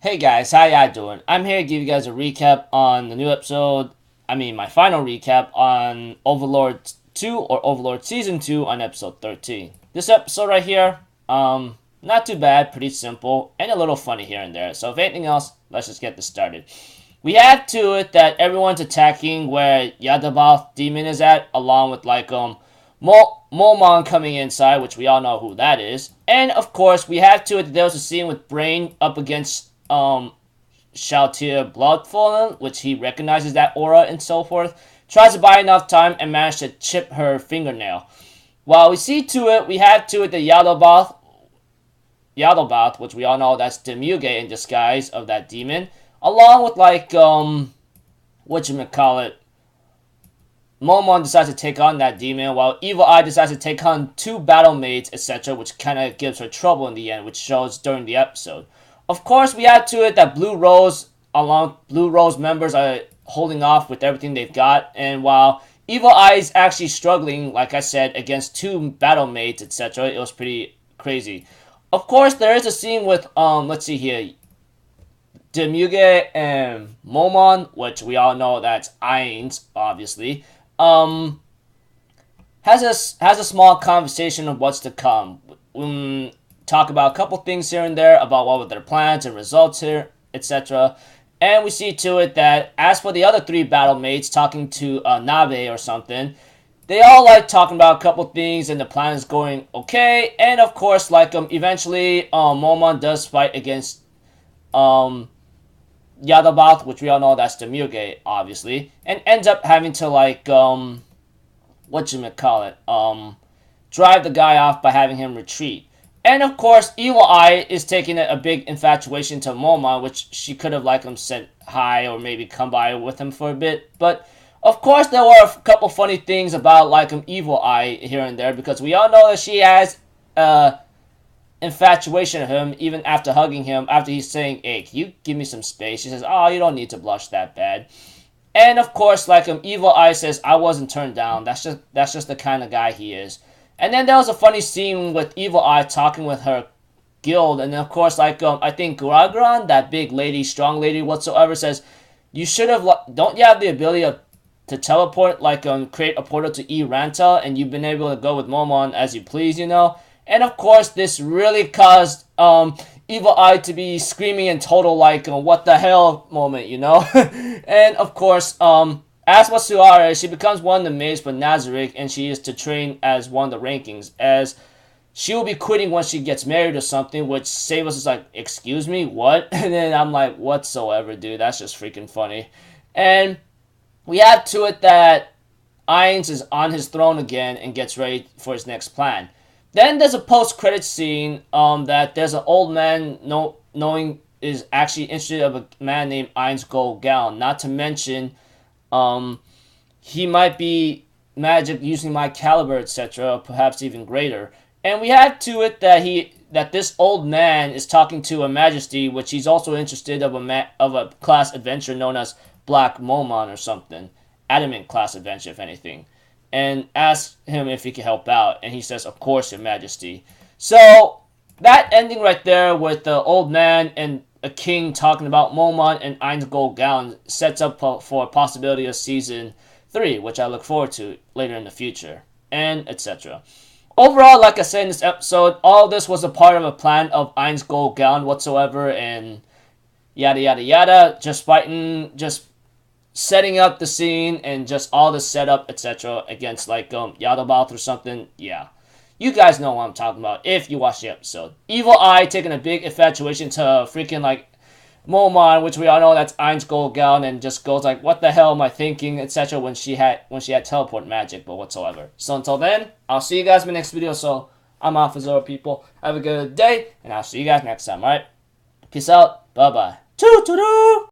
Hey guys, how y'all doing? I'm here to give you guys a recap on the new episode. My final recap on Overlord 2 or Overlord Season 2 on episode 13. This episode right here, not too bad, pretty simple, and a little funny here and there. So if anything else, let's just get this started. We add to it that everyone's attacking where Yadabath Demon is at, along with Momon coming inside, which we all know who that is. And of course, we have to it that there was a scene with Brain up against Shoutir Bloodfallen, which he recognizes that aura and so forth, tries to buy enough time and manage to chip her fingernail. While we see to it, we have to it the Yadobath, which we all know that's the Muge in disguise of that demon, along with Momon decides to take on that demon, while Evil Eye decides to take on two battle mates, etc., which kind of gives her trouble in the end, which shows during the episode. Of course, we add to it that Blue Rose members are holding off with everything they've got, and while Evil Eye is actually struggling, like I said, against two battle mates, etc., it was pretty crazy. Of course, there is a scene with, let's see here, Demuge and Momon, which we all know that's Ainz, obviously, has a small conversation of what's to come. Talk about a couple things here and there about what were their plans and results here, etc. And we see to it that as for the other three battle mates talking to Nabe or something, they all like talking about a couple things and the plan is going okay. And of course, eventually Momon does fight against Yadabath, which we all know that's the Muge, obviously, and ends up having to drive the guy off by having him retreat. And of course, Evil Eye is taking a big infatuation to Momon, which she could have said hi or maybe come by with him for a bit. But of course, there were a couple funny things about Evil Eye here and there, because we all know that she has infatuation of him even after hugging him, after he's saying, "Hey, can you give me some space?" She says, "Oh, you don't need to blush that bad." And of course, Evil Eye says, "I wasn't turned down. That's just the kind of guy he is." And then there was a funny scene with Evil Eye talking with her guild, and then of course, I think Gragran, that big lady, strong lady, whatsoever, says, "You should have. Don't you have the ability to teleport, create a portal to E-Ranta, and you've been able to go with Momon as you please, you know?" And of course, this really caused Evil Eye to be screaming in total what the hell moment, you know? And of course, as for Suare, she becomes one of the maids for Nazarick, and she is to train as one of the rankings, as she will be quitting once she gets married or something, which Savos is like, "Excuse me, what?" And then I'm like, whatsoever, dude, that's just freaking funny. And we add to it that Ainz is on his throne again and gets ready for his next plan. Then there's a post-credit scene that there's an old man knowing is actually interested of a man named Ainz Gold-Gown. Not to mention, he might be magic using my caliber, etc., perhaps even greater. And we have to it that this old man is talking to a majesty, which he's also interested of a class adventure known as Black Momon or something, adamant class adventure, if anything, and asks him if he can help out, and he says, "Of course, Your Majesty." So that ending right there with the old man and a king talking about Momon and Ainz Gold-Gown sets up for a possibility of season 3, which I look forward to later in the future, and etc. Overall, like I said in this episode, all this was a part of a plan of Ainz Gold-Gown whatsoever, and yada yada yada, just fighting, just setting up the scene, and just all the setup, etc., against Yadobath or something. Yeah. You guys know what I'm talking about if you watch the episode. Evil Eye taking a big infatuation to freaking Momon, which we all know that's Ainz Gold-Gown, and just goes what the hell am I thinking, etc., when she had teleport magic, but whatsoever. So until then, I'll see you guys in my next video. So I'm off for Zoro, people. Have a good day, and I'll see you guys next time, alright? Peace out. Bye-bye. Choo-choo-doo!